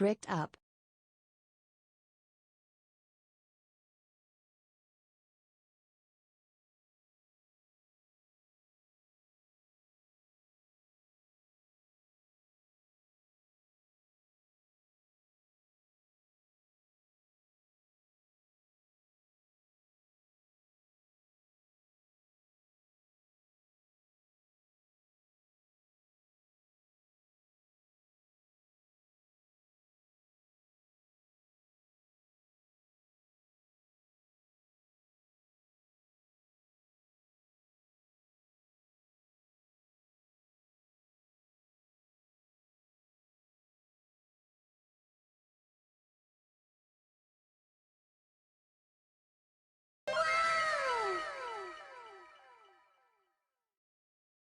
bricked up.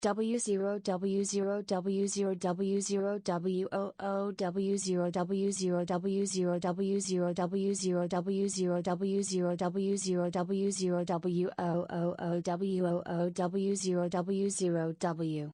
W0 W0 W0 W0 WOO W0 W0 W0 W0 W0 W0 W0 W0 W0 W0 WOOO WOO W0 W0 W.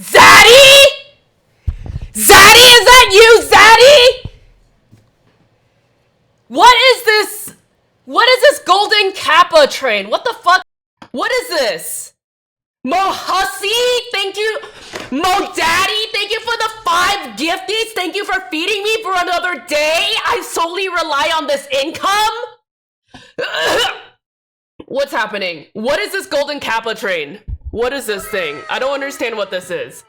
Zaddy? Zaddy, is that you, Zaddy? What is this? What is this golden kappa train? What the fuck? What is this? Mo Hussy, thank you. Mo Daddy, thank you for the 5 gifties. Thank you for feeding me for another day. I solely rely on this income. What's happening? What is this golden kappa train? What is this thing? I don't understand what this is.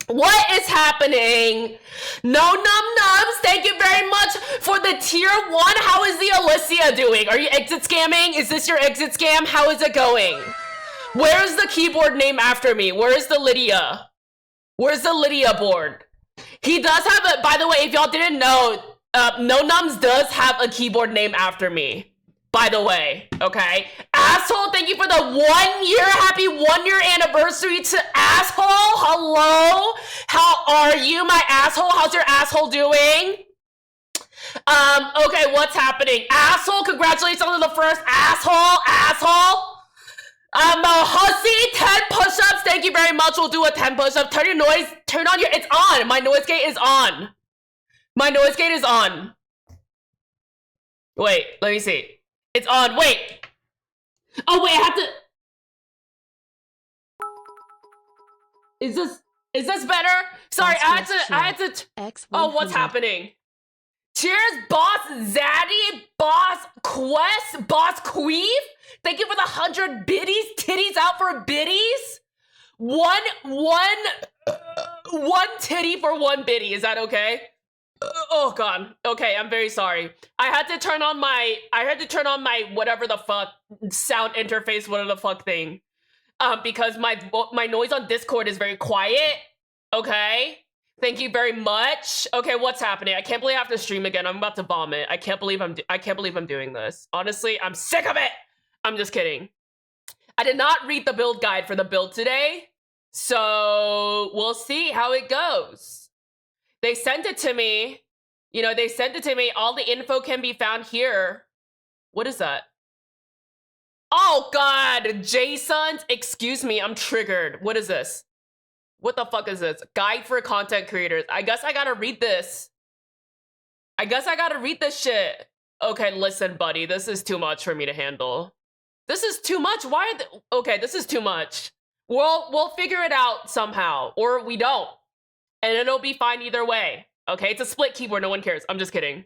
What is happening? No num nums, thank you very much for the tier 1. How is the Alicia doing? Are you exit scamming? Is this your exit scam? How is it going? Where's the keyboard name after me? Where is the Lydia? Where's the Lydia board? He does have a, by the way, if y'all didn't know, No Nums does have a keyboard name after me. By the way, okay? Asshole, thank you for the 1 year, happy 1 year anniversary to Asshole. Hello, how are you, my asshole? How's your asshole doing? Okay, what's happening? Asshole, congratulations on the first asshole. Hussy, 10 push-ups, thank you very much. We'll do a 10 push-up. Turn your noise, turn on your, it's on. My noise gate is on. My noise gate is on. Wait, let me see. It's on. Wait. Oh wait, I have to. Is this better? Sorry, I had to. Oh, what's happening? Cheers, boss Zaddy, boss Quest, boss Queef. Thank you for the 100 biddies. Titties out for biddies. One titty for 1 biddy. Is that okay? Oh god. Okay, I'm very sorry. I had to turn on my whatever the fuck sound interface, whatever the fuck thing. Because my noise on Discord is very quiet. Okay? Thank you very much. Okay, what's happening? I can't believe I have to stream again. I'm about to vomit. I can't believe I'm doing this. Honestly, I'm sick of it. I'm just kidding. I did not read the build guide for the build today. So, we'll see how it goes. They sent it to me. You know, they sent it to me. All the info can be found here. What is that? Oh, God. Jason's. Excuse me. I'm triggered. What is this? What the fuck is this? Guide for content creators. I guess I gotta read this. I guess I gotta read this shit. Okay, listen, buddy. This is too much for me to handle. This is too much. Why are the... Okay, this is too much. We'll figure it out somehow. Or we don't. And it'll be fine either way. Okay, it's a split keyboard. No one cares. I'm just kidding.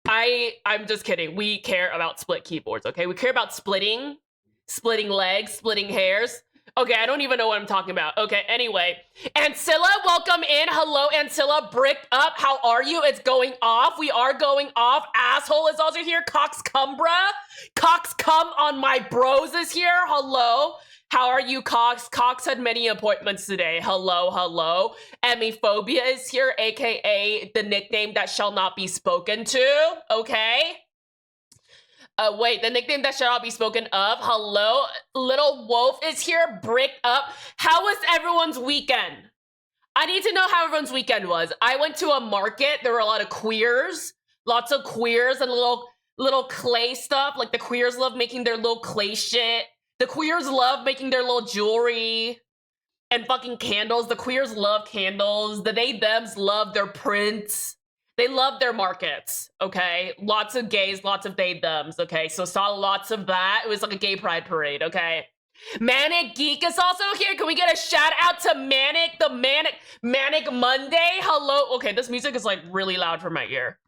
I'm just kidding. We care about split keyboards, okay? We care about splitting legs, splitting hairs. Okay, I don't even know what I'm talking about. Okay, anyway. Ancilla, welcome in. Hello, Ancilla. Bricked up. How are you? It's going off. We are going off. Asshole is also here. Cox Cumbra. Cox Cum on my bros is here. Hello. How are you, Cox? Cox had many appointments today. Hello, hello. Emiphobia is here, aka the nickname that shall not be spoken to. Okay. Wait, the nickname that shall not be spoken of. Hello, Little Wolf is here, bricked up. How was everyone's weekend? I need to know how everyone's weekend was. I went to a market. There were a lot of queers, lots of queers and little clay stuff. Like the queers love making their little clay shit. The queers love making their little jewelry and fucking candles. The queers love candles. The they-thems love their prints. They love their markets, okay? Lots of gays, lots of they-thems, okay? So saw lots of that. It was like a gay pride parade, okay? Manic Geek is also here. Can we get a shout out to Manic, the Manic Monday? Hello. Okay, this music is like really loud for my ear.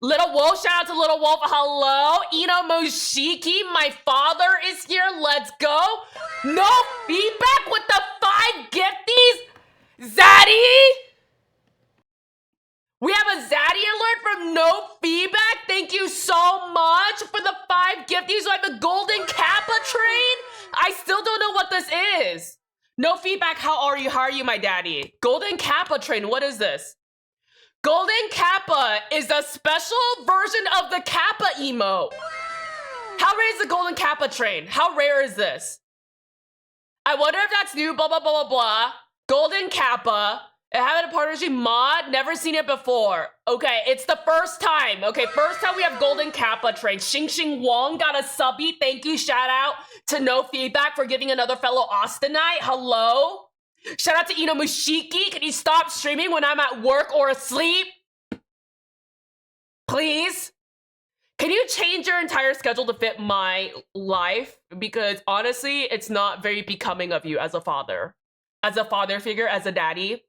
Little Wolf, shout out to Little Wolf. Hello. Ino Moshiki, my father is here. Let's go. No feedback with the 5 gifties. Zaddy. We have a Zaddy alert from No Feedback. Thank you so much for the 5 gifties. So I have a Golden Kappa train. I still don't know what this is. No Feedback, how are you? How are you, my daddy? Golden Kappa train, what is this? Golden Kappa is a special version of the Kappa emote. How rare is the Golden Kappa train? How rare is this? I wonder if that's new, blah, blah, blah, blah, blah. Golden Kappa. I have a partnership mod, never seen it before. Okay, it's the first time. Okay, first time we have Golden Kappa train. Xing Xing Wong got a subby. Thank you, shout out to No Feedback for giving another fellow Austinite. Hello. Shout out to Ino Mushiki. Can you stop streaming when I'm at work or asleep? Please? Can you change your entire schedule to fit my life? Because honestly, it's not very becoming of you as a father figure, as a daddy.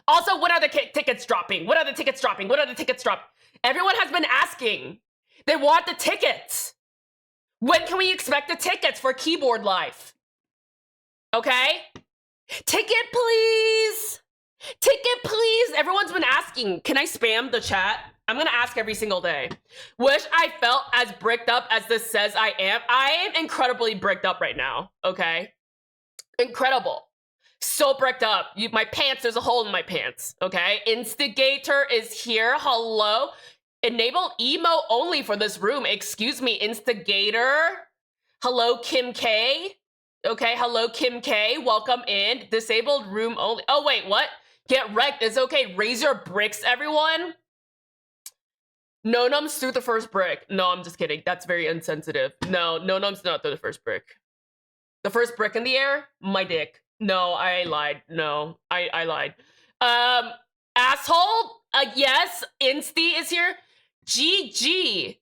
Also, when are the tickets dropping? What are the tickets dropping? What are the tickets dropping? Everyone has been asking. They want the tickets. When can we expect the tickets for Keyboard Life? Okay? Ticket, please. Ticket, please. Everyone's been asking. Can I spam the chat? I'm gonna ask every single day. Wish I felt as bricked up as this says I am. I am incredibly bricked up right now, okay? Incredible. So bricked up. My pants, there's a hole in my pants, okay? Instigator is here. Hello. Enable emo only for this room. Excuse me, Instigator. Hello, Kim K. Okay, hello, Kim K. Welcome in. Disabled room only. Oh, wait, what? Get wrecked. It's okay. Raise your bricks, everyone. No nums through the first brick. No, I'm just kidding. That's very insensitive. No nums not through the first brick. The first brick in the air? My dick. No, I lied. No, I lied. Asshole? Yes, Insty is here. GG.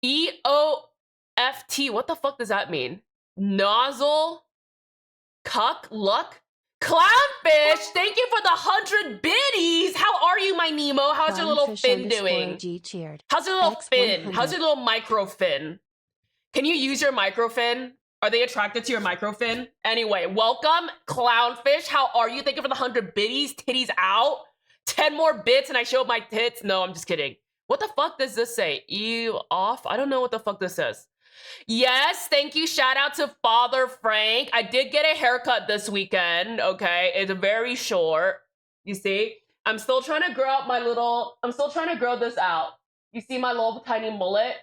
EOFT. What the fuck does that mean? Nozzle? Cuck? Luck? Clownfish, thank you for the 100 biddies. How are you, my Nemo? How's your little fin doing? How's your little fin? How's your little micro fin? Can you use your micro fin? Are they attracted to your micro fin? Anyway, welcome, Clownfish. How are you? Thank you for the 100 biddies. Titties out. 10 more bits and I show my tits. No, I'm just kidding. What the fuck does this say? You off? I don't know what the fuck this says. Yes, thank you. Shout out to Father Frank. I did get a haircut this weekend, okay? It's very short. You see? I'm still trying to grow out I'm still trying to grow this out. You see my little tiny mullet?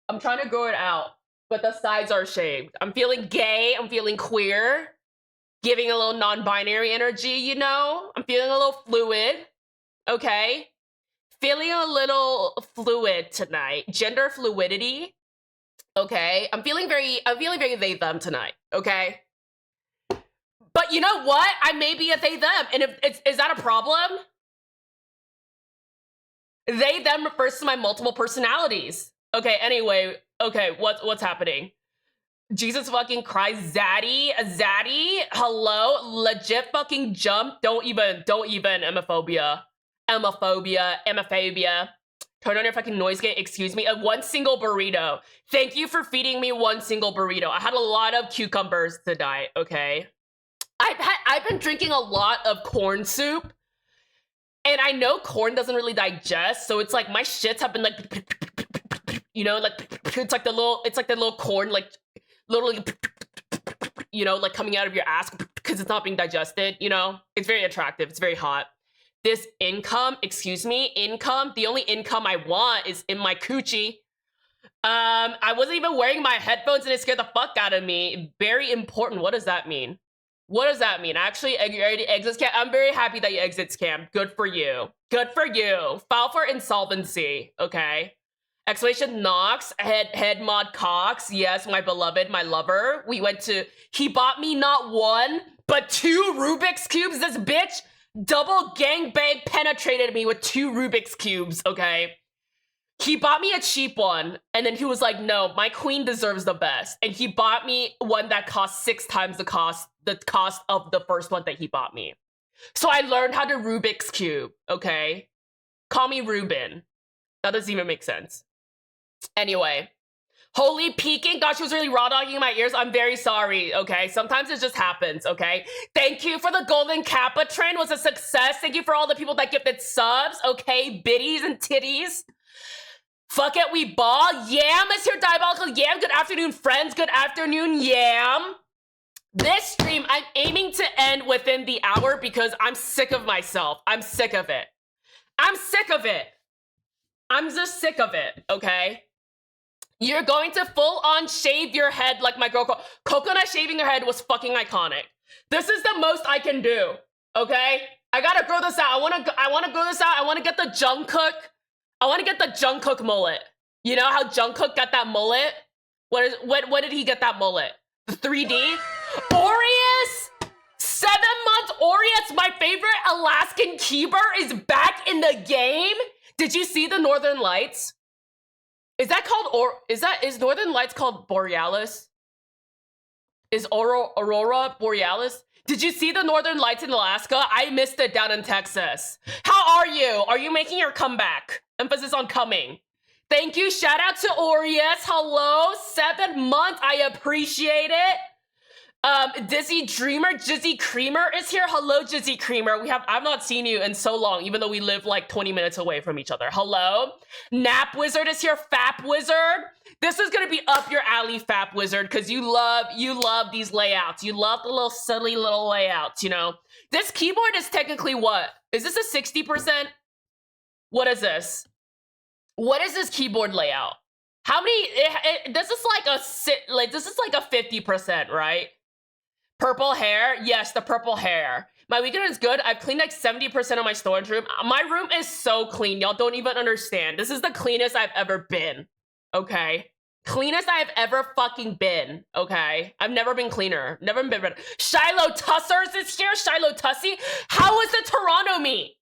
I'm trying to grow it out, but the sides are shaved. I'm feeling gay. I'm feeling queer. Giving a little non-binary energy, you know? I'm feeling a little fluid, okay? Feeling a little fluid tonight. Gender fluidity. Okay, I'm feeling very they them tonight, okay? But you know what? I may be a they them, and is that a problem? They them refers to my multiple personalities. Okay, anyway, okay, what's happening? Jesus fucking Christ, Zaddy, hello, legit fucking jump. Don't even, Emophobia. Turn on your fucking noise gate, excuse me. One single burrito. Thank you for feeding me one single burrito. I had a lot of cucumbers tonight, okay? I've been drinking a lot of corn soup, and I know corn doesn't really digest, so it's like my shits have been like, you know, like it's like the little corn, like literally, you know, like coming out of your ass because it's not being digested. You know, it's very attractive. It's very hot. This income, the only income I want is in my coochie. I wasn't even wearing my headphones and it scared the fuck out of me. Very important. What does that mean? What does that mean? Actually, you already exit scam. I'm very happy that you exit scam. Good for you. Good for you. File for insolvency. Okay. Exclamation Knox, head mod Cox. Yes, my beloved, my lover. He bought me not one, but 2 Rubik's Cubes. This bitch double gangbang penetrated me with 2 Rubik's Cubes, okay? He bought me a cheap one, and then he was like, no, my queen deserves the best. And he bought me one that cost 6 times the cost of the first one that he bought me. So I learned how to Rubik's Cube, okay? Call me Ruben. That doesn't even make sense. Anyway, holy peeking. God, she was really raw dogging my ears. I'm very sorry, okay? Sometimes it just happens, okay? Thank you for the golden Kappa train. It was a success. Thank you for all the people that gifted subs, okay? Biddies and titties. Fuck it, we ball. Yam is here, Diabolical Yam. Good afternoon, friends. Good afternoon, Yam. This stream, I'm aiming to end within the hour because I'm sick of myself. I'm sick of it. I'm sick of it. I'm just sick of it, okay? You're going to full-on shave your head like my girl. Coconut shaving her head was fucking iconic. This is the most I can do, okay? I gotta grow this out. I wanna grow this out. I wanna get the Jungkook. I wanna get the Jungkook mullet. You know how Jungkook got that mullet? What did he get that mullet? The 3D? Aureus? 7 months Aureus, my favorite Alaskan keeper, is back in the game. Did you see the Northern Lights? Is Northern Lights called Borealis? Is Aurora Borealis? Did you see the Northern Lights in Alaska? I missed it down in Texas. How are you? Are you making your comeback? Emphasis on coming. Thank you. Shout out to Aureus. Hello. 7 months. I appreciate it. Dizzy Dreamer, Jizzy Creamer is here. Hello, Jizzy Creamer. I've not seen you in so long, even though we live like 20 minutes away from each other. Hello. Nap Wizard is here. Fap Wizard. This is gonna be up your alley, Fap Wizard, because you love these layouts. You love the little silly little layouts, you know. This keyboard is technically what? Is this a 60%? What is this? What is this keyboard layout? How many? This is like a 50%, right? Purple hair? Yes, the purple hair. My weekend is good. I've cleaned like 70% of my storage room. My room is so clean. Y'all don't even understand. This is the cleanest I've ever been. Okay? Cleanest I've ever fucking been. Okay? I've never been cleaner. Never been better. Shiloh Tussers is here. Shiloh Tussie. How was the Toronto meet?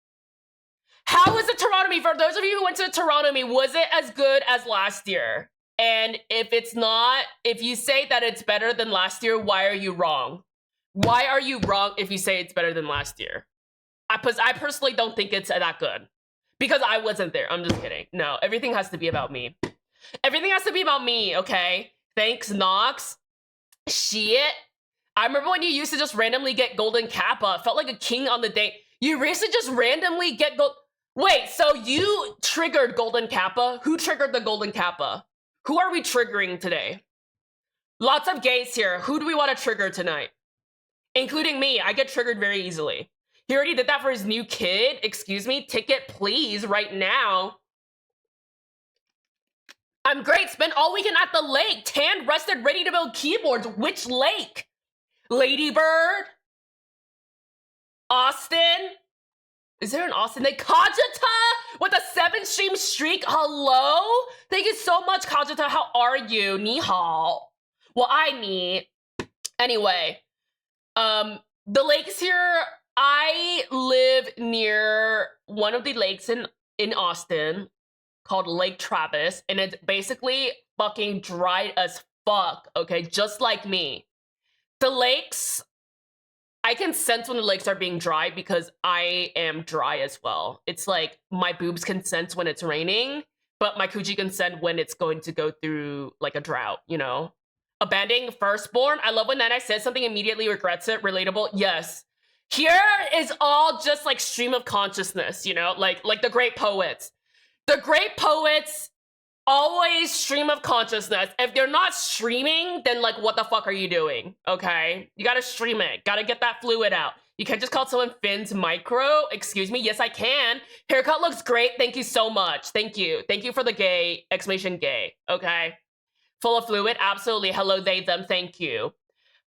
How was the Toronto meet? For those of you who went to the Toronto meet, was it as good as last year? And if it's not, if you say that it's better than last year, why are you wrong? Why are you wrong if you say it's better than last year? I personally don't think it's that good. Because I wasn't there. I'm just kidding. No, everything has to be about me. Everything has to be about me, okay? Thanks, Nox. Shit. I remember when you used to just randomly get Golden Kappa. Felt like a king on the day. You used to just randomly get gold. Wait, so you triggered Golden Kappa? Who triggered the Golden Kappa? Who are we triggering today? Lots of gays here. Who do we want to trigger tonight? Including me. I get triggered very easily. He already did that for his new kid. Excuse me. Ticket, please, right now. I'm great. Spent all weekend at the lake. Tanned, rested, ready to build keyboards. Which lake? Ladybird? Austin? Is there an Austin lake? Kajita with a 7-stream streak. Hello? Thank you so much, Kajita. How are you? Ni hao. Well, I need. Anyway, the lakes here. I live near one of the lakes in Austin called Lake Travis, and it's basically fucking dry as fuck, okay? Just like me. The lakes, I can sense when the lakes are being dry because I am dry as well. It's like my boobs can sense when it's raining, but my coochie can sense when it's going to go through like a drought, you know? Abandoning firstborn. I love when Nana says something, immediately regrets it. Relatable. Yes. Here is all just like stream of consciousness, you know, like the great poets. The great poets always stream of consciousness. If they're not streaming, then like what the fuck are you doing? Okay, you gotta stream it. Gotta get that fluid out. You can't just call someone Finn's micro. Excuse me. Yes, I can. Haircut looks great. Thank you so much. Thank you. Thank you for the gay exclamation gay. Okay. Full of fluid. Absolutely. Hello, they, them. Thank you.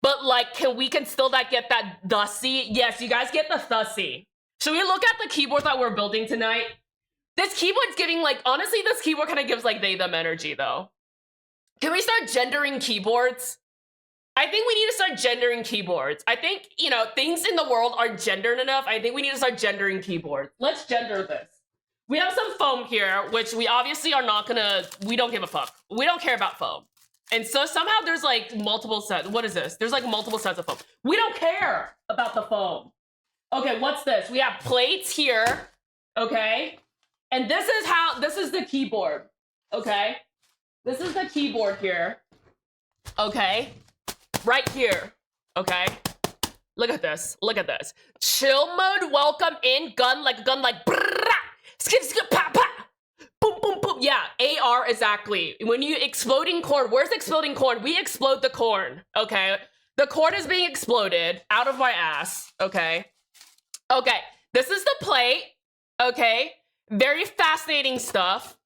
But like, can we still get that thussy? Yes, you guys get the thussy. Should we look at the keyboard that we're building tonight? This keyboard's giving like, honestly, this keyboard kind of gives like they, them energy though. Can we start gendering keyboards? I think we need to start gendering keyboards. I think, you know, things in the world are gendered enough. I think we need to start gendering keyboards. Let's gender this. We have some foam here, which we obviously are not gonna, we don't give a fuck. We don't care about foam. And so somehow there's like multiple sets. What is this? There's like multiple sets of foam. We don't care about the foam. Okay, what's this? We have plates here, okay? And this is the keyboard, okay? This is the keyboard here, okay? Right here, okay? Look at this, look at this. Chill mode, welcome in, gun like, brrrr, skip, skip, pa, pa. Boom, boom, boom. Yeah, AR, exactly. When you exploding corn, where's exploding corn? We explode the corn, okay? The corn is being exploded out of my ass, okay? Okay, this is the plate, okay? Very fascinating stuff.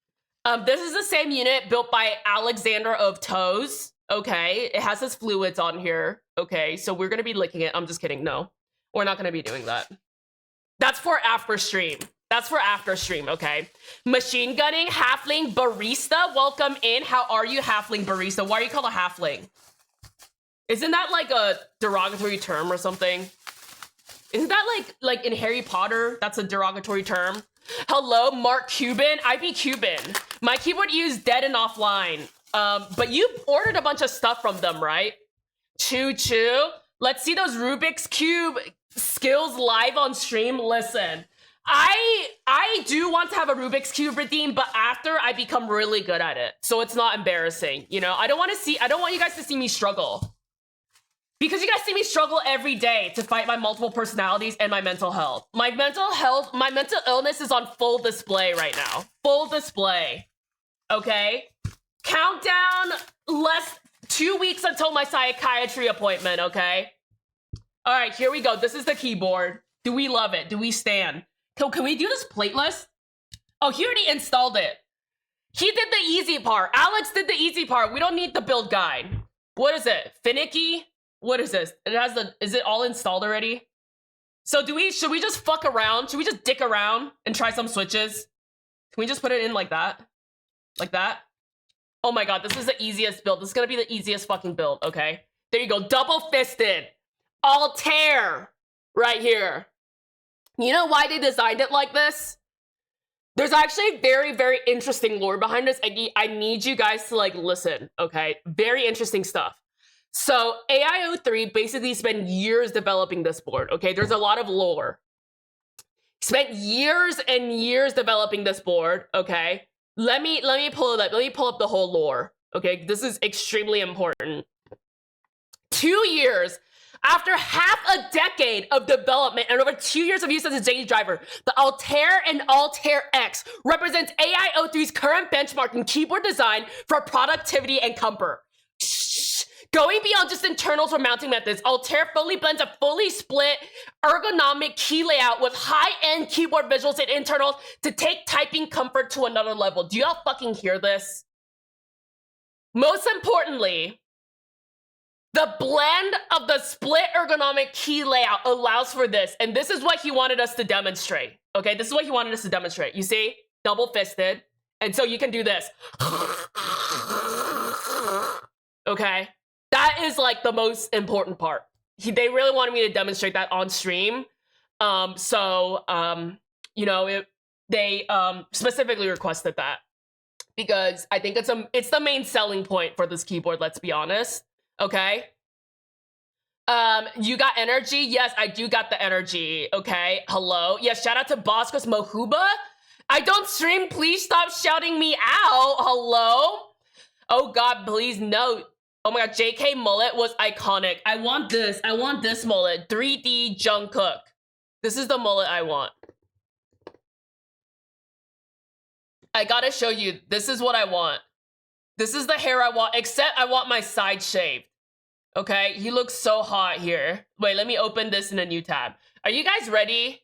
This is the same unit built by Alexander of Toes, okay? It has his fluids on here, okay? So we're gonna be licking it. I'm just kidding, no. We're not gonna be doing that. That's for after stream. That's for after stream, okay? Machine gunning, halfling barista, welcome in. How are you, halfling barista? Why are you called a halfling? Isn't that like a derogatory term or something? Isn't that like in Harry Potter? That's a derogatory term. Hello, Mark Cuban. I be Cuban. My keyboard used dead and offline. But you ordered a bunch of stuff from them, right? Choo choo. Let's see those Rubik's Cube skills live on stream. Listen. I do want to have a Rubik's Cube redeem, but after I become really good at it. So it's not embarrassing. You know, I don't want you guys to see me struggle. Because you guys see me struggle every day to fight my multiple personalities and my mental health. My mental illness is on full display right now. Full display. Okay? Countdown, 2 weeks until my psychiatry appointment, okay? All right, here we go. This is the keyboard. Do we love it? Do we stand? Can we do this plateless? Oh, he already installed it. He did the easy part. Alex did the easy part. We don't need the build guide. What is it? Finicky? What is this? Is it all installed already? So should we just fuck around? Should we just dick around and try some switches? Can we just put it in like that? Like that? Oh my God, this is the easiest build. This is gonna be the easiest fucking build, okay? There you go, double fisted. Altair, right here. You know why they designed it like this? There's actually very, very interesting lore behind this. I need you guys to like listen, okay? Very interesting stuff. So AIO3 basically spent years developing this board, okay? There's a lot of lore. Spent years and years developing this board, okay? Let me pull it up. Let me pull up the whole lore, okay? This is extremely important. 2 years after half a decade of development and over 2 years of use as a daily driver, the Altair and Altair X represents AIO3's current benchmark in keyboard design for productivity and comfort. Going beyond just internals or mounting methods, Altair fully blends a fully split ergonomic key layout with high-end keyboard visuals and internals to take typing comfort to another level. Do y'all fucking hear this? Most importantly, the blend of the split ergonomic key layout allows for this, and this is what he wanted us to demonstrate. Okay, this is what he wanted us to demonstrate. You see? Double-fisted. And so you can do this. Okay? That is like the most important part. They really wanted me to demonstrate that on stream. You know, they specifically requested that because I think it's the main selling point for this keyboard, let's be honest. Okay? You got energy? Yes, I do got the energy. Okay, hello? Yes, shout out to Boscos Mohuba. I don't stream, please stop shouting me out. Hello? Oh God, please no. Oh my god, JK mullet was iconic. I want this. I want this mullet. 3D Jungkook. This is the mullet I want. I gotta show you. This is what I want. This is the hair I want, except I want my side shaved. Okay, he looks so hot here. Wait, let me open this in a new tab. Are you guys ready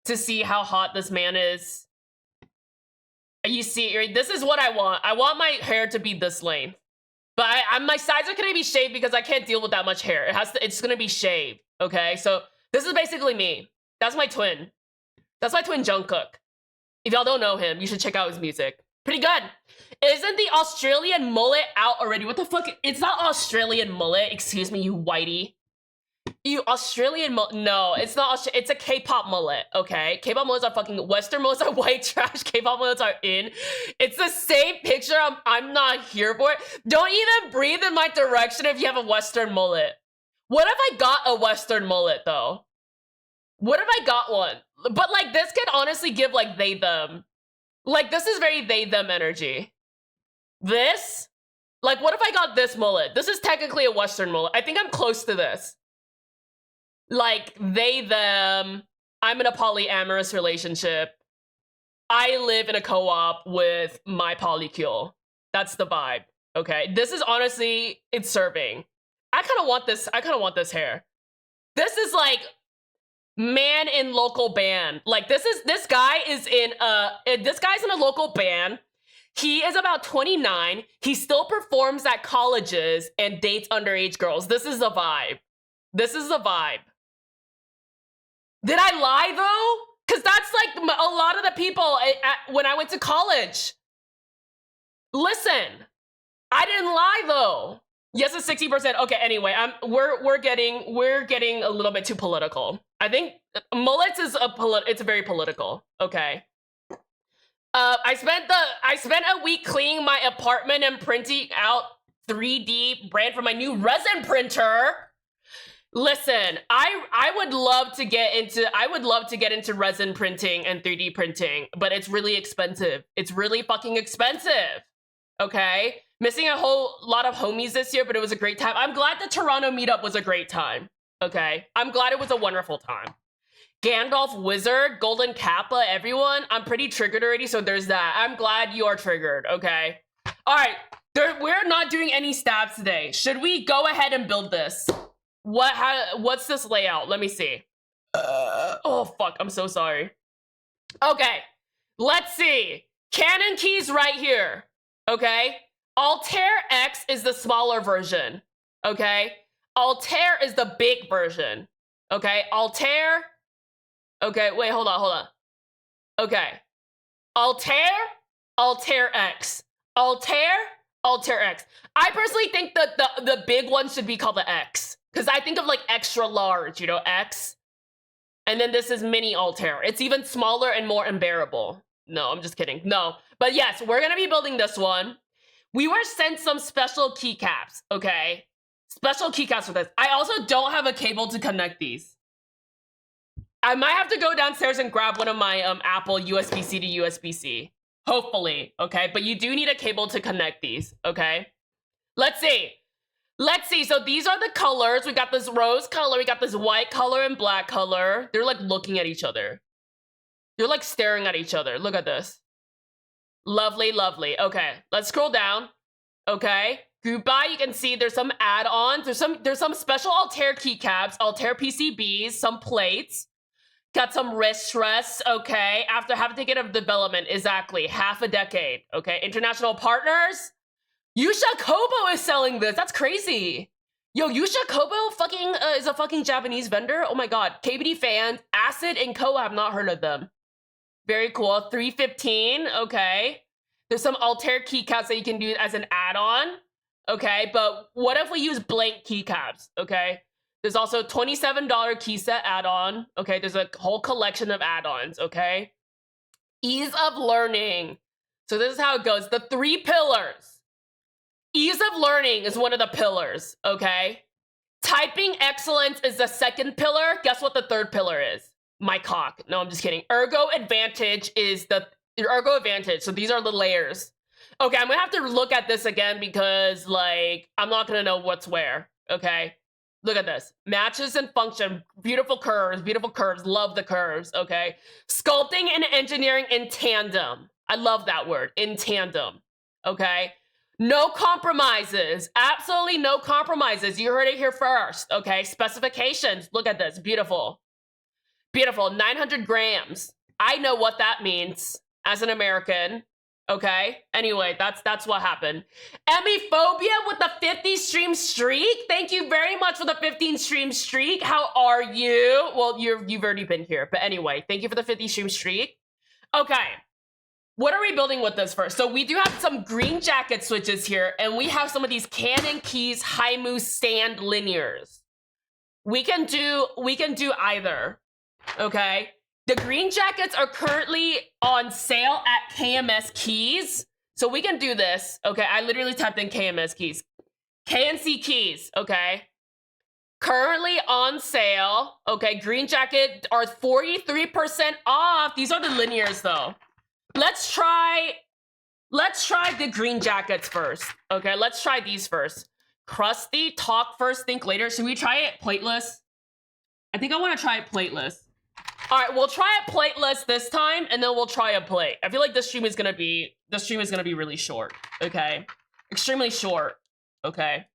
to see how hot this man is? You see, this is what I want. I want my hair to be this length. But my sides are gonna be shaved because I can't deal with that much hair. It's gonna be shaved, okay? So this is basically me. That's my twin. That's my twin Jungkook. If y'all don't know him, you should check out his music. Pretty good. Isn't the Australian mullet out already? What the fuck? It's not Australian mullet. Excuse me, you whitey. You Australian mullet. No, it's not. It's a K-pop mullet, okay? K-pop mullets are fucking... Western mullets are white trash. K-pop mullets are in. It's the same picture. I'm not here for it. Don't even breathe in my direction if you have a Western mullet. What if I got a Western mullet, though? What if I got one? But, like, this could honestly give, like, they, them. Like, this is very they, them energy. This? Like, what if I got this mullet? This is technically a Western mullet. I think I'm close to this. Like, they, them. I'm in a polyamorous relationship. I live in a co-op with my polycule. That's the vibe, okay? This is honestly, it's serving. I kind of want this. I kind of want this hair. This is like man in local band. Like this guy is in this guy's in a local band. He is about 29. He still performs at colleges and dates underage girls. This is the vibe. This is the vibe. Did I lie though? Because that's like a lot of the people when I went to college. Listen, I didn't lie though. Yes, it's 60%. Okay, anyway, we're getting a little bit too political. I think mullets is it's very political. Okay. I spent a week cleaning my apartment and printing out 3D brand for my new resin printer. Listen, I would love to get into resin printing and 3D printing, but it's really expensive. It's really fucking expensive. Okay? Missing a whole lot of homies this year, but it was a great time. I'm glad the Toronto meetup was a great time. Okay? I'm glad it was a wonderful time. Gandalf Wizard, Golden Kappa, everyone. I'm pretty triggered already, so there's that. I'm glad you are triggered, okay? All right, we're not doing any stabs today. Should we go ahead and build this? What's this layout? Let me see. Oh, fuck, I'm so sorry. Okay, let's see. Canon keys right here, okay? Altair X is the smaller version, okay? Altair is the big version, okay? Altair... Okay, wait, hold on. Okay. Altair X. Altair X. I personally think that the big one should be called the X. Because I think of like extra large, you know, X. And then this is mini Altair. It's even smaller and more unbearable. No, I'm just kidding. No. But yes, we're going to be building this one. We were sent some special keycaps, okay? Special keycaps for this. I also don't have a cable to connect these. I might have to go downstairs and grab one of my Apple USB-C to USB-C. Hopefully, okay? But you do need a cable to connect these, okay? Let's see. So these are the colors. We got this rose color. We got this white color and black color. They're like looking at each other. They're like staring at each other. Look at this. Lovely, lovely. Okay, let's scroll down. Okay. Group by, you can see there's some add-ons. There's some special Altair keycaps, Altair PCBs, some plates. Got some wrist rests, okay. After having to get a development, exactly, half a decade, okay. International partners. Yusha Kobo is selling this. That's crazy. Yo, Yusha Kobo fucking is a fucking Japanese vendor. Oh my god. KBD fans, Acid and Co. I have not heard of them. Very cool. 315, okay. There's some Altair keycaps that you can do as an add-on, okay. But what if we use blank keycaps, okay? There's also $27 key set add-on. Okay, there's a whole collection of add-ons, okay? Ease of learning. So this is how it goes. The 3 pillars. Ease of learning is one of the pillars, okay? Typing excellence is the second pillar. Guess what the third pillar is? My cock. No, I'm just kidding. Ergo advantage is the ergo advantage. So these are the layers. Okay, I'm gonna have to look at this again because, like, I'm not gonna know what's where. Okay, look at this. Matches and function. Beautiful curves. Beautiful curves. Love the curves. Okay, sculpting and engineering in tandem. I love that word. In tandem. Okay. No compromises. Absolutely no compromises. You heard it here first. Okay. Specifications. Look at this. Beautiful. Beautiful. 900 grams. I know what that means as an American. Okay. Anyway, that's what happened. Emmyphobia with the 50 stream streak. Thank you very much for the 15 stream streak. How are you? Well, you've already been here, but anyway, thank you for the 50 stream streak. Okay. What are we building with this first? So we do have some green jacket switches here, and we have some of these Canon Keys Haimu stand linears. We can do either. Okay. The green jackets are currently on sale at KMS Keys. So we can do this. Okay, I literally typed in KMS Keys. KNC Keys, okay. Currently on sale. Okay, green jacket are 43% off. These are the linears though. Let's try the green jackets first. Okay, let's try these first. Crusty, talk first, think later. Should we try it plateless? I think I want to try it plateless. All right, we'll try it plateless this time, and then we'll try a plate. I feel like this stream is gonna be really short. Okay, extremely short. Okay.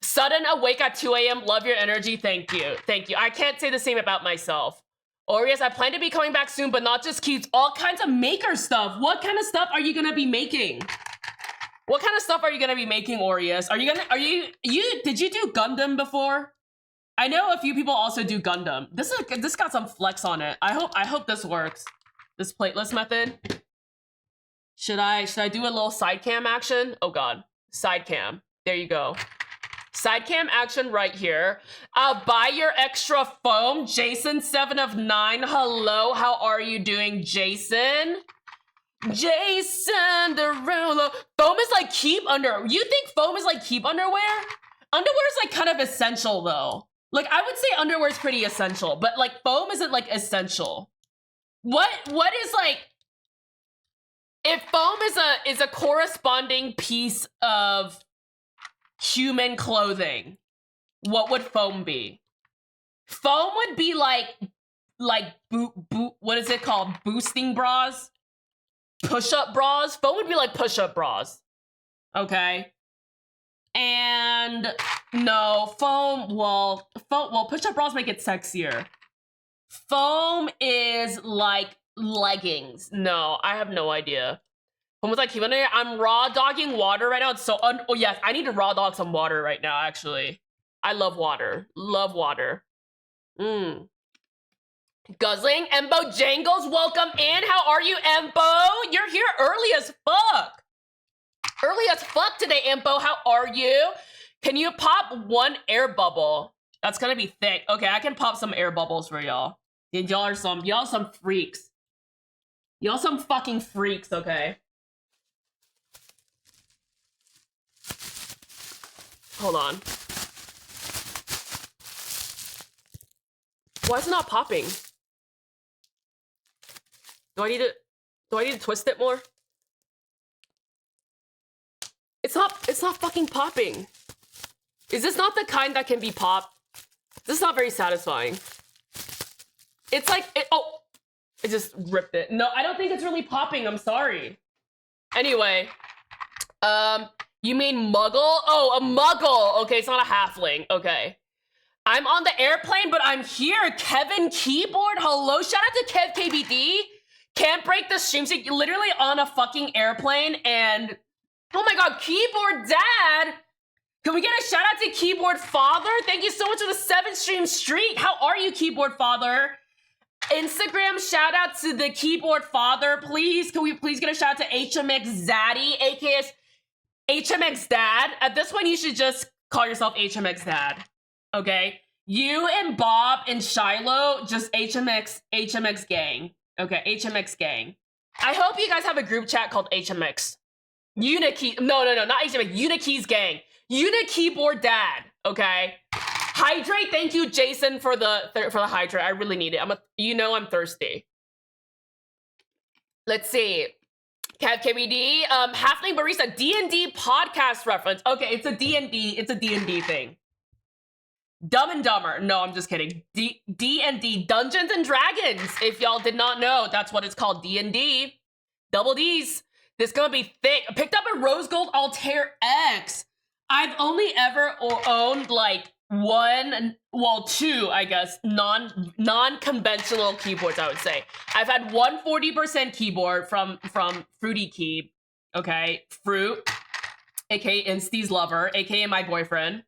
Sudden awake at 2 a.m. Love your energy. Thank you. Thank you. I can't say the same about myself. Orius, I plan to be coming back soon, but not just keeps all kinds of maker stuff. What kind of stuff are you gonna be making? What kind of stuff are you gonna be making, Orius? Did you do Gundam before? I know a few people also do Gundam. This got some flex on it. I hope this works. This plateless method. Should I do a little side cam action? Oh god. Side cam. There you go. Side cam action right here. Buy your extra foam. Jason 7 of 9. Hello, how are you doing, Jason? Jason Derulo. Foam is like keep under. You think foam is like keep underwear? Underwear is like kind of essential though. Like I would say underwear is pretty essential, but like foam isn't like essential. What is like? If foam is a corresponding piece of human clothing, what would foam be? Foam would be like what is it called? Boosting bras? Push-up bras? Foam would be like push-up bras. Okay. And no, foam, push-up bras make it sexier. Foam is like leggings. No, I have no idea. Foam was like, I'm raw dogging water right now. It's so, oh yes, I need to raw dog some water right now, actually. I love water. Love water. Guzzling, Embo Jangles, welcome in. How are you, Embo? You're here early as fuck. Early as fuck today, Embo. How are you? Can you pop one air bubble? That's gonna be thick. Okay, I can pop some air bubbles for y'all. Y'all are some freaks. Y'all some fucking freaks, okay? Hold on. Why is it not popping? Do I need to twist it more? It's not fucking popping. Is this not the kind that can be popped? This is not very satisfying. It's like, it just ripped it. No, I don't think it's really popping, I'm sorry. Anyway, you mean muggle? Oh, a muggle. Okay, it's not a halfling, okay. I'm on the airplane, but I'm here. Kevin Keyboard, hello. Shout out to Kev KBD. Can't break the stream streak. Literally on a fucking airplane and... Oh my god, Keyboard Dad! Can we get a shout out to Keyboard Father? Thank you so much for the 7 stream streak. How are you, Keyboard Father? Instagram shout out to the Keyboard Father, please. Can we please get a shout out to HMX Zaddy, aka HMX Dad? At this point, you should just call yourself HMX Dad. Okay? You and Bob and Shiloh, just HMX gang. Okay, HMX gang. I hope you guys have a group chat called HMX. Unikey, no, not HMX, Unikey's gang. Unikeyboard Dad, okay? Hydrate, thank you, Jason, for the hydrate. I really need it. I'm thirsty. Let's see. Kev KBD, Halfling Barista, D&D podcast reference. Okay, it's a D&D thing. Dumb and Dumber. No, I'm just kidding. D&D, Dungeons and Dragons. If y'all did not know, that's what it's called, D&D. Double D's. This is gonna be thick. I picked up a Rose Gold Altair X. I've only ever owned like two, I guess, non-conventional keyboards, I would say. I've had one 40% keyboard from Fruity Key, okay? Fruit, aka Insty's lover, aka my boyfriend.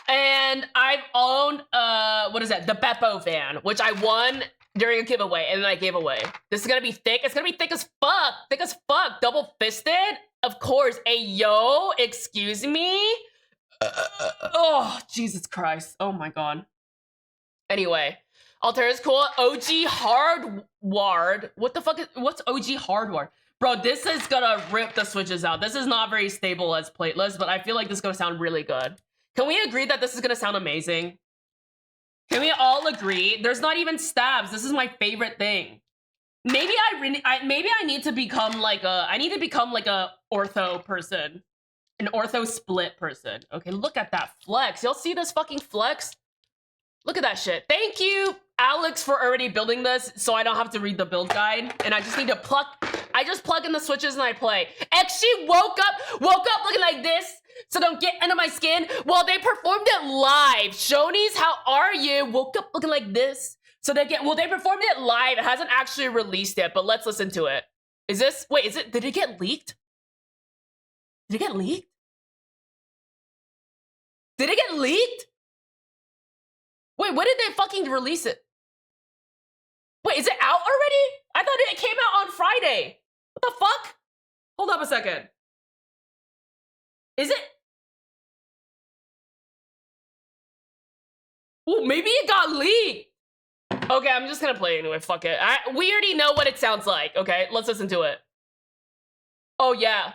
And I've owned, what is that? The Beppo van, which I won during a giveaway, and then I gave away. This is gonna be thick. It's gonna be thick as fuck. Double-fisted? Of course. Ayo, excuse me? Oh, Jesus Christ. Oh my god. Anyway, Altair is cool. OG Hardwired. What the fuck what's OG Hardwired? Bro, this is gonna rip the switches out. This is not very stable as plateless, but I feel like this is gonna sound really good. Can we agree that this is gonna sound amazing? Can we all agree? There's not even stabs. This is my favorite thing. Maybe I need to become like a ortho person. An ortho split person. Okay, look at that flex. Y'all see this fucking flex? Look at that shit. Thank you, Alex, for already building this so I don't have to read the build guide. And I just need to I just plug in the switches and I play. She woke up looking like this, so don't get under my skin. Well, they performed it live. Shonies, how are you? Woke up looking like this. So they performed it live. It hasn't actually released yet, but let's listen to it. Did it get leaked? Did it get leaked? Did it get leaked? Wait, when did they fucking release it? Wait, is it out already? I thought it came out on Friday. What the fuck? Hold up a second. Is it? Ooh, maybe it got leaked. Okay, I'm just gonna play it anyway. Fuck it. We already know what it sounds like. Okay, let's listen to it. Oh, yeah.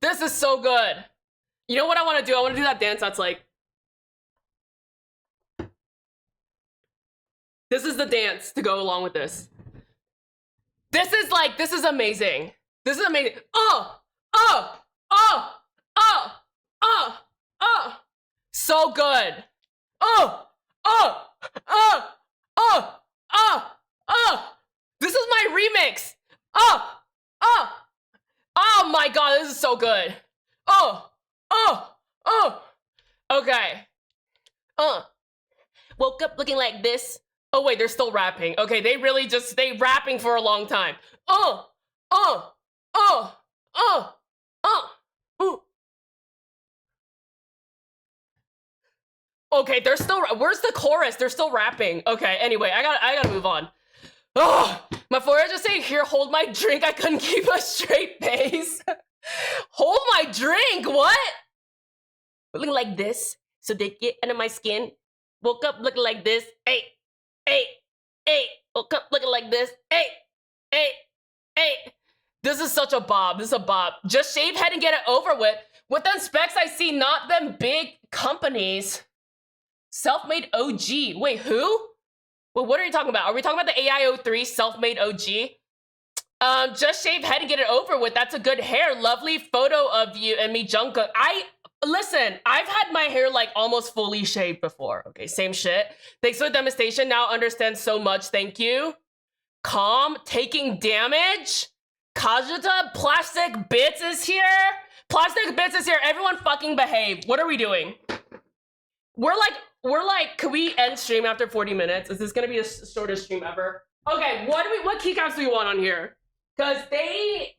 This is so good. You know what I want to do? I want to do that dance that's like... This is the dance to go along with this. This is amazing. This is amazing. So good. This is my remix. Oh my god, this is so good. Okay. Woke up looking like this. Oh wait, they're still rapping. Okay, they rapping for a long time. Okay, they're still, where's the chorus? They're still rapping. Okay, anyway, I gotta move on. Oh, my forehead just saying, here, hold my drink. I couldn't keep a straight face. Hold my drink, what? Looking like this, so they get under my skin. Woke up looking like this. Hey. Woke up looking like this. Hey. This is such a bob. This is a bob. Just shave head and get it over with. With them specs I see, not them big companies. Self-made OG. Wait, who? Well, what are you talking about? Are we talking about the AI03 self-made OG? Just shave head and get it over with. That's a good hair. Lovely photo of you and me, Jungkook. Listen, I've had my hair like almost fully shaved before. Okay, same shit. Thanks for the demonstration. Now understand so much. Thank you. Calm. Taking damage. Kajita. Plastic Bits is here. Plastic Bits is here. Everyone fucking behave. What are we doing? We're like, can we end stream after 40 minutes? Is this gonna be the shortest stream ever? Okay, what keycaps do we want on here? Because they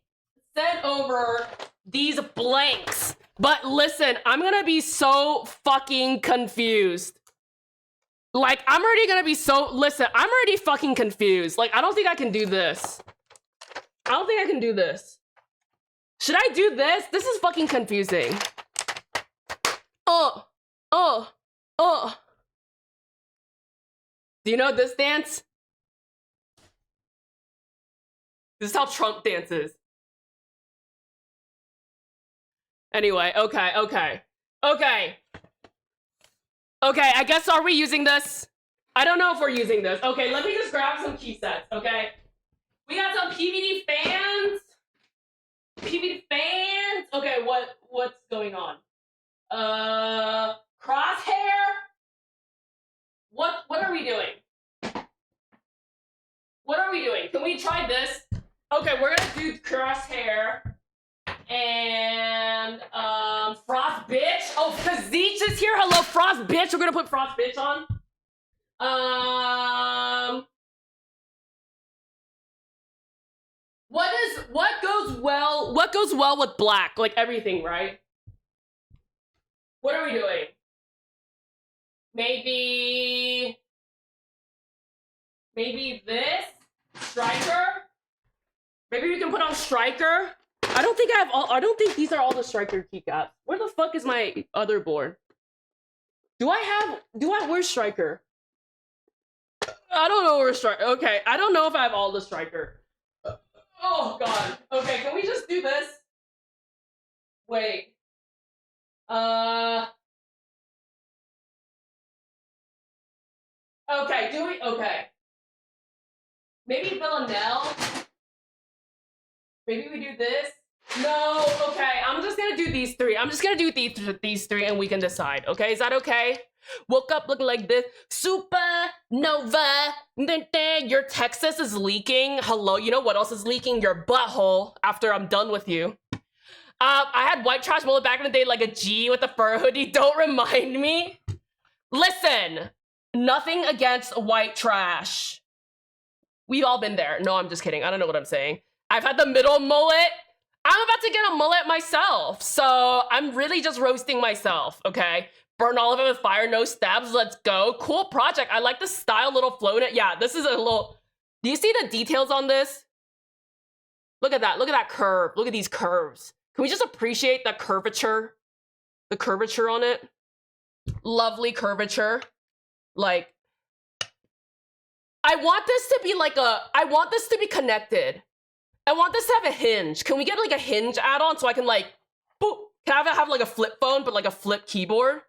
sent over these blanks. But listen, I'm gonna be so fucking confused. Like, I'm already fucking confused. Like, I don't think I can do this. I don't think I can do this. Should I do this? This is fucking confusing. Do you know this dance? This is how Trump dances. Anyway, okay. Okay, I guess are we using this? I don't know if we're using this. Okay, let me just grab some key sets, okay? We got some PVD fans. Okay, what's going on? Crosshair? What are we doing? What are we doing? Can we try this? Okay, we're gonna do crosshair and Frost Bitch. Oh, Kazeech is here. Hello, Frost Bitch. We're gonna put Frost Bitch on. What goes well with black? Like everything, right? What are we doing? Maybe this Striker. Maybe we can put on Striker. I don't think these are all the Striker keycaps. Where the fuck is my other board? Where's Striker? I don't know where Striker. Okay, I don't know if I have all the Striker. Oh god. Okay, can we just do this? Wait. Okay, okay. Maybe Villanelle? Maybe we do this? No, okay, I'm just gonna do these three. I'm just gonna do these three and we can decide, okay? Is that okay? Woke up looking like this. Supernova. Your Texas is leaking. Hello, you know what else is leaking? Your butthole after I'm done with you. I had white trash mullet back in the day like a G with a fur hoodie. Don't remind me. Listen, nothing against white trash. We've all been there. No, I'm just kidding. I don't know what I'm saying. I've had the middle mullet. I'm about to get a mullet myself. So I'm really just roasting myself, okay? Burn all of it with fire, no stabs. Let's go. Cool project. I like the style, little flow in it. Yeah, this is a little... Do you see the details on this? Look at that. Look at that curve. Look at these curves. Can we just appreciate the curvature? The curvature on it? Lovely curvature. Like... I want this to be like a... I want this to be connected. I want this to have a hinge. Can we get like a hinge add-on so I can like... Boop. Can I have like a flip phone, but like a flip keyboard?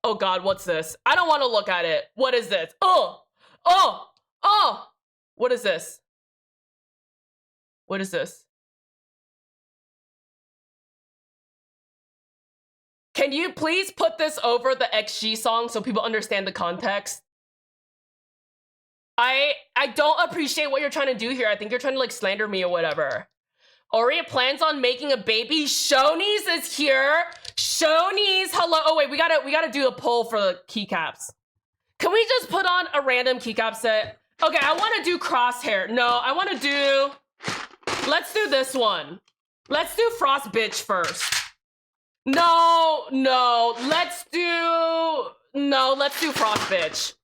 Oh god, what's this? I don't want to look at it. What is this? Oh! What is this? What is this? Can you please put this over the XG song so people understand the context? I don't appreciate what you're trying to do here. I think you're trying to like slander me or whatever. Ori plans on making a baby. Shonies is here. Shonies, hello. Oh wait, we gotta do a poll for the keycaps. Can we just put on a random keycap set? Okay, I want to do crosshair. No, I want to do... Let's do this one. Let's do Frost Bitch first. No, let's do Frost Bitch.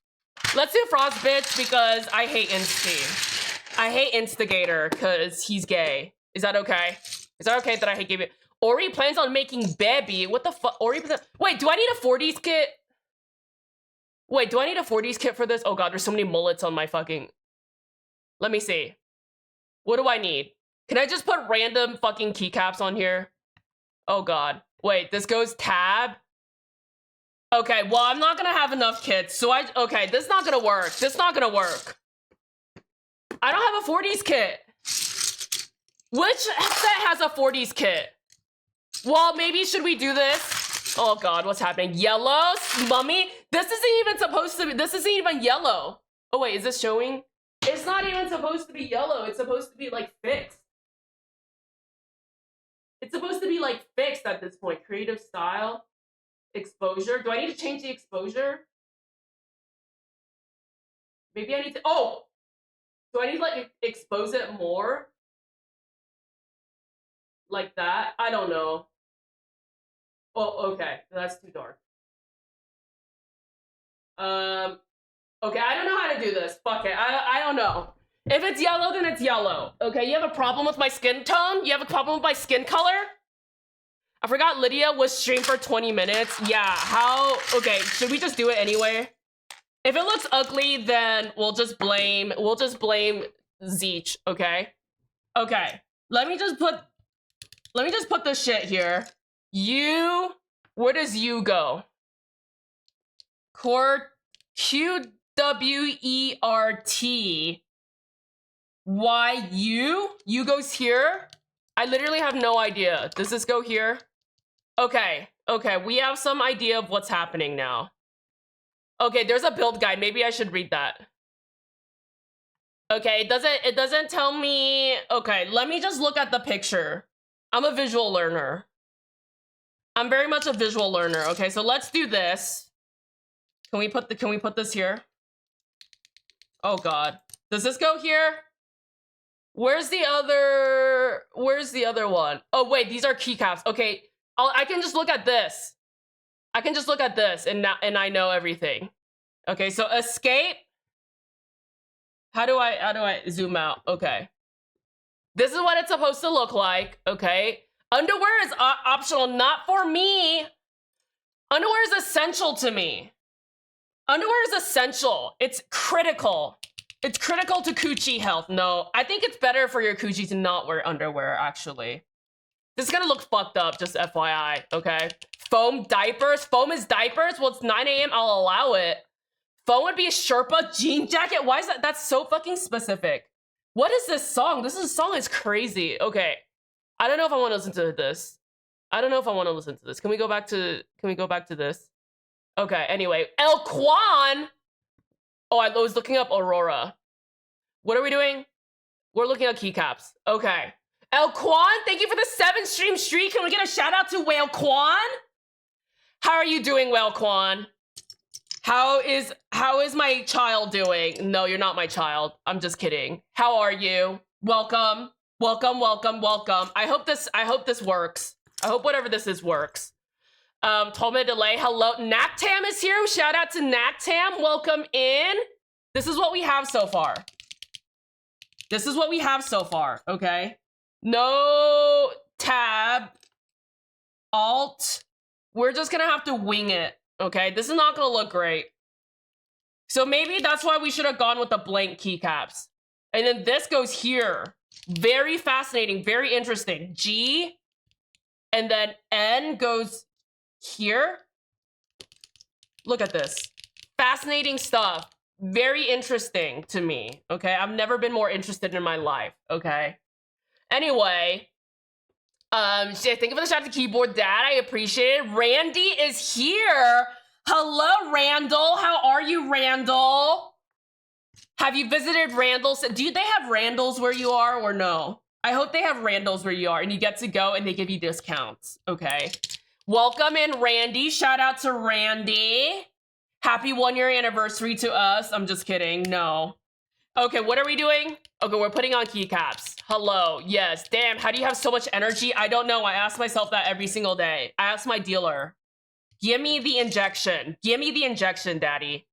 Let's do Frost Bitch because I hate Insty. I hate Instigator because he's gay. Is that okay? Is that okay that I hate gay? Ori plans on making baby. What the fuck? Wait, do I need a 40s kit? Wait, do I need a 40s kit for this? Oh god, there's so many mullets on my fucking... Let me see. What do I need? Can I just put random fucking keycaps on here? Oh god. Wait, this goes tab? Okay, well, I'm not gonna have enough kits, so okay, this is not gonna work. This is not gonna work. I don't have a 40s kit. Which set has a 40s kit? Well, maybe should we do this? Oh god, what's happening? Yellow? Mummy? This isn't even supposed to be, this isn't even yellow. Oh wait, is this showing? It's not even supposed to be yellow. It's supposed to be like fixed. It's supposed to be like fixed at this point. Creative style. Exposure. Do I need to change the exposure? Maybe I need to... Oh! Do I need to like expose it more? Like that? I don't know. Oh, okay. That's too dark. Okay, I don't know how to do this. Fuck it. I don't know. If it's yellow, then it's yellow. Okay, you have a problem with my skin tone? You have a problem with my skin color? I forgot Lydia was streamed for 20 minutes. Yeah, how... Okay, should we just do it anyway? If it looks ugly, then we'll just blame Zeech, okay? Okay. Let me just put this shit here. U, where does U go? QWERT. YU? U goes here? I literally have no idea. Does this go here? Okay, okay, we have some idea of what's happening now. Okay, there's a build guide. Maybe I should read that. Okay, it doesn't tell me. Okay, let me just look at the picture. I'm a visual learner. I'm very much a visual learner. Okay, so let's do this. Can we put this here? Oh god. Does this go here? Where's the other one? Oh wait, these are keycaps. Okay, I can just look at this. I can just look at this and I know everything. Okay, so escape. How do I zoom out? Okay. This is what it's supposed to look like, okay? Underwear is optional, not for me. Underwear is essential to me. Underwear is essential. It's critical. It's critical to coochie health. No, I think it's better for your coochie to not wear underwear, actually. This is gonna look fucked up, just FYI, okay? Foam diapers? Foam is diapers? Well, it's 9 a.m. I'll allow it. Foam would be a Sherpa jean jacket? Why is that? That's so fucking specific. What is this song? This song is crazy. Okay. I don't know if I want to listen to this. I don't know if I want to listen to this. Can we go back to this? Okay, anyway. El Quan! Oh, I was looking up Aurora. What are we doing? We're looking at keycaps. Okay. El Quan, thank you for the 7-stream streak. Can we get a shout out to Whale Quan? How are you doing, Whale Quan? How is my child doing? No, you're not my child. I'm just kidding. How are you? Welcome. Welcome, welcome, welcome. I hope this works. I hope whatever this is works. Told me to delay. Hello. Naktam is here. Shout out to Naktam. Welcome in. This is what we have so far. This is what we have so far, okay? No tab. Alt. We're just gonna have to wing it. Okay, this is not gonna look great. So maybe that's why we should have gone with the blank keycaps. And then this goes here. Very fascinating, very interesting. G, and then N goes here. Look at this. Fascinating stuff. Very interesting to me, okay? I've never been more interested in my life, okay? Anyway, thank you for the shout out to Keyboard Dad. I appreciate it. Randy is here. Hello, Randall. How are you, Randall? Have you visited Randall's? Do they have Randall's where you are or no? I hope they have Randall's where you are and you get to go and they give you discounts. Okay. Welcome in, Randy. Shout out to Randy. Happy 1-year anniversary to us. I'm just kidding. No. Okay, what are we doing? Okay, we're putting on keycaps. Hello. Yes. Damn, how do you have so much energy? I don't know. I ask myself that every single day. I ask my dealer. Give me the injection. Give me the injection, daddy.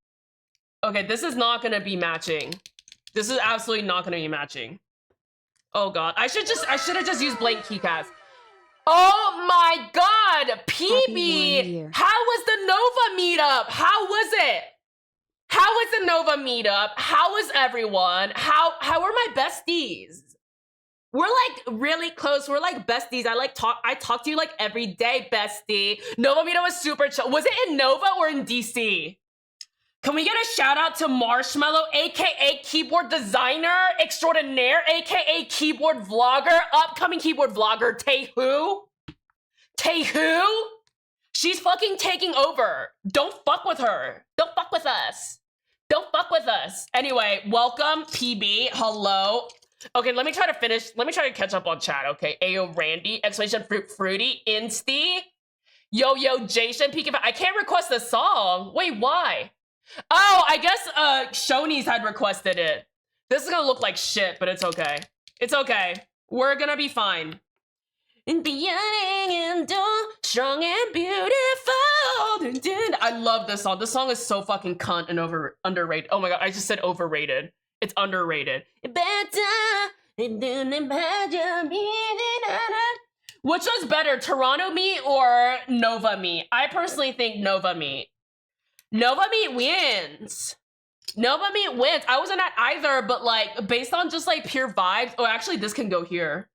Okay, this is not gonna be matching. This is absolutely not gonna be matching. Oh god, I should have just used blank keycaps. Oh my god, PB! How was the Nova meetup? How was it? How was the Nova meetup? How was everyone? How are my besties? We're like really close. We're like besties. I talk to you like every day, bestie. Nova meetup was super chill. Was it in Nova or in DC? Can we get a shout out to Marshmallow, aka keyboard designer extraordinaire, aka keyboard vlogger, upcoming keyboard vlogger, Taehu? Taehu? She's fucking taking over. Don't fuck with her. Don't fuck with us. Don't fuck with us. Anyway, welcome, PB. Hello. Okay, let me try to finish. Let me try to catch up on chat, okay? Ayo, Randy, exclamation fruity, Insty. Yo, Jason, peek. I can't request a song. Wait, why? Oh, I guess Shoney's had requested it. This is gonna look like shit, but it's okay. It's okay. We're gonna be fine. Strong and beautiful. I love this song. This song is so fucking cunt and underrated. Oh my god, I just said overrated. It's underrated. Which was better, Toronto Meet or Nova Meet? I personally think Nova Meet. Nova Meet wins. Nova Meat wins. I wasn't at either, but like based on just like pure vibes. Oh, actually, this can go here.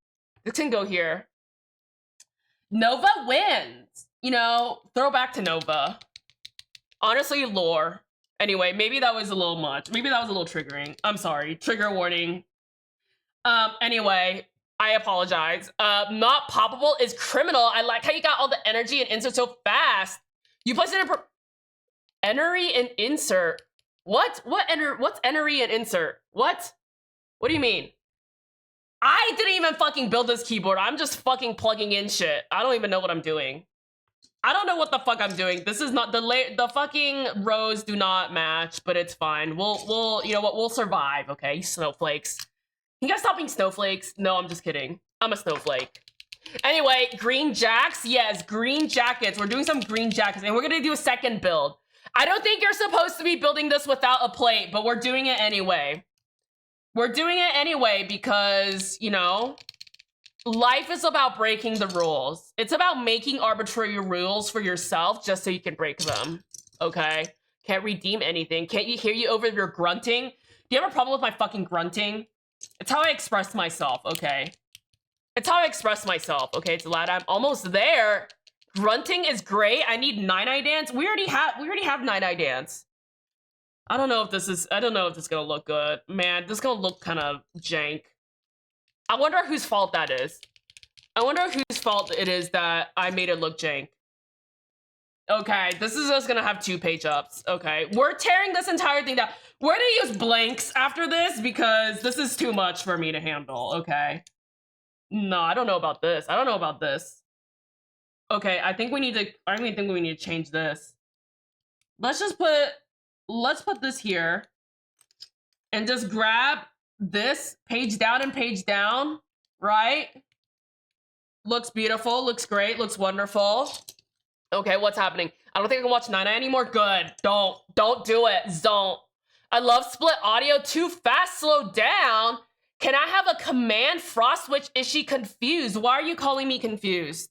This can go here. Nova wins. You know, throw back to Nova. Honestly, lore. Anyway, maybe that was a little much. Maybe that was a little triggering. I'm sorry. Trigger warning. Anyway, I apologize. Not poppable is criminal. I like how you got all the energy and insert so fast. You placed it in energy and insert. What? What's energy and insert? What? What do you mean? I didn't even fucking build this keyboard. I'm just fucking plugging in shit. I don't even know what I'm doing. I don't know what the fuck I'm doing. This is not the fucking rows do not match, but it's fine. We'll you know what? We'll survive. Okay, snowflakes. You guys stop being snowflakes? No, I'm just kidding. I'm a snowflake. Anyway, green jacks. Yes, green jackets. We're doing some green jackets, and we're gonna do a second build. I don't think you're supposed to be building this without a plate, but we're doing it anyway. We're doing it anyway because, you know, life is about breaking the rules. It's about making arbitrary rules for yourself just so you can break them. Okay? Can't redeem anything. Can't you hear you over your grunting? Do you have a problem with my fucking grunting? It's how I express myself, okay? It's how I express myself, okay? It's loud. I'm almost there. Grunting is great. I need Nine-Eye Dance. We already have Nine-Eye Dance. I don't know if this is gonna look good. Man, this is gonna look kind of jank. I wonder whose fault that is. I wonder whose fault it is that I made it look jank. Okay, this is just gonna have 2 page ups. Okay, we're tearing this entire thing down. We're gonna use blanks after this because this is too much for me to handle, okay? No, I don't know about this. I don't know about this. Okay, I think we need to change this. Let's put this here and just grab this page down and page down, right? Looks beautiful, looks great, looks wonderful. Okay, what's happening? I don't think I can watch Nine-Eye anymore. Good. Don't do it. Don't. I love split audio. Too fast, slow down. Can I have a command? Frost switch? Is she confused? Why are you calling me confused?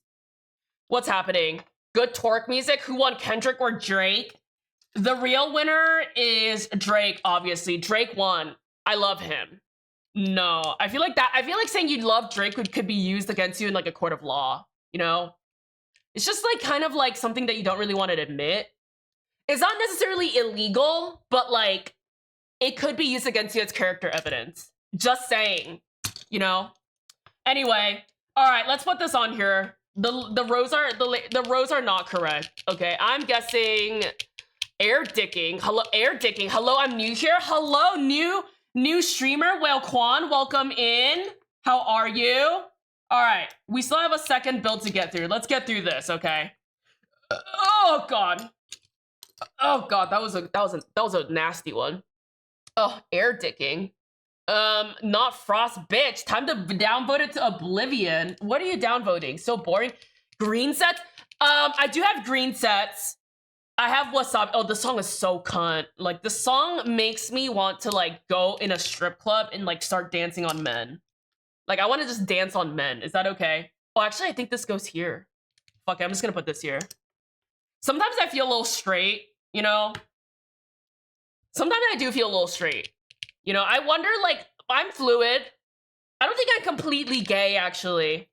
What's happening? Good torque music. Who won, Kendrick or Drake? The real winner is Drake, obviously. Drake won. I love him. No, I feel like saying you love Drake could be used against you in like a court of law, you know? It's just like kind of like something that you don't really want to admit. It's not necessarily illegal, but like it could be used against you as character evidence. Just saying, you know? Anyway, all right, let's put this on here. The rows are not correct. Okay, I'm guessing air dicking. Hello, I'm new here. Hello, new streamer. Well, Quan, welcome in. How are you? All right, we still have a second build to get through. Let's get through this, okay? Oh god. Oh god, that was a nasty one. Oh, air dicking. Not Frost, bitch. Time to downvote it to oblivion. What are you downvoting? So boring. Green sets? I do have green sets. I have Wasabi. Oh, the song is so cunt. Like, the song makes me want to, like, go in a strip club and, like, start dancing on men. Like, I want to just dance on men. Is that okay? Oh, actually, I think this goes here. Fuck it, I'm just gonna put this here. Sometimes I feel a little straight, you know? Sometimes I do feel a little straight. You know, I wonder, like, I'm fluid. I don't think I'm completely gay, actually.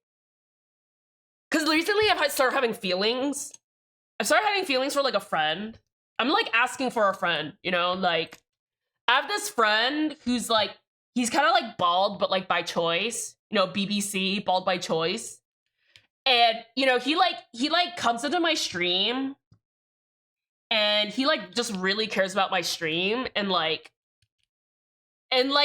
Because recently I've started having feelings. I've started having feelings for, like, a friend. I'm, like, asking for a friend, you know? Like, I have this friend who's, like, he's kind of, like, bald, but, like, by choice. You know, BBC, bald by choice. And, you know, he comes into my stream. And he, like, just really cares about my stream. And, like,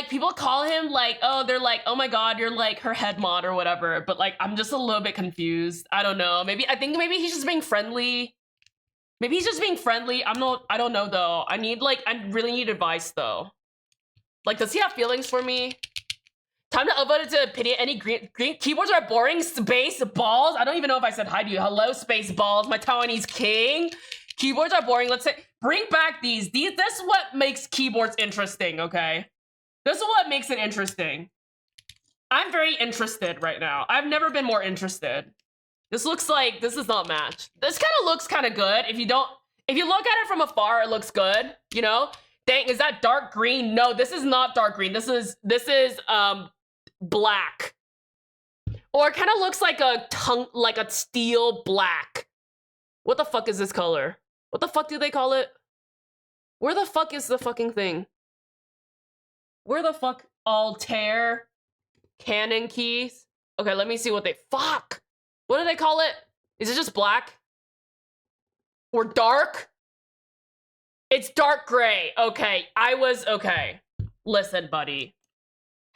people call him, like, oh, they're like, oh my god, you're, like, her head mod or whatever. But, like, I'm just a little bit confused. I don't know. I think maybe he's just being friendly. Maybe he's just being friendly. I don't know, though. I really need advice, though. Like, does he have feelings for me? Time to upvote it to pity. Any green keyboards are boring. Space balls. I don't even know if I said hi to you. Hello, space balls. My Taiwanese king. Keyboards are boring. Let's say, bring back these. This is what makes keyboards interesting, okay? This is what makes it interesting. I'm very interested right now. I've never been more interested. This looks like this is not matched. This kind of looks kind of good. If you look at it from afar, it looks good, you know? Dang, is that dark green? No, this is not dark green. This is black. Or it kind of looks like a steel black. What the fuck is this color? What the fuck do they call it? Where the fuck is the fucking thing? Where the fuck? Altair Canon keys? Okay, let me see what they... Fuck! What do they call it? Is it just black? Or dark? It's dark gray. Okay, okay. Listen, buddy.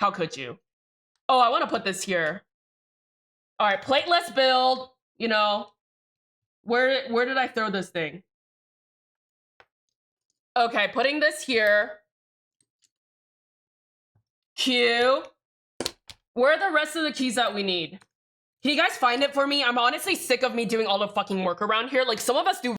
How could you? Oh, I want to put this here. All right, plateless build. You know, where did I throw this thing? Okay, putting this here. Q. Where are the rest of the keys that we need? Can you guys find it for me? I'm honestly sick of me doing all the fucking work around here. Like, some of us do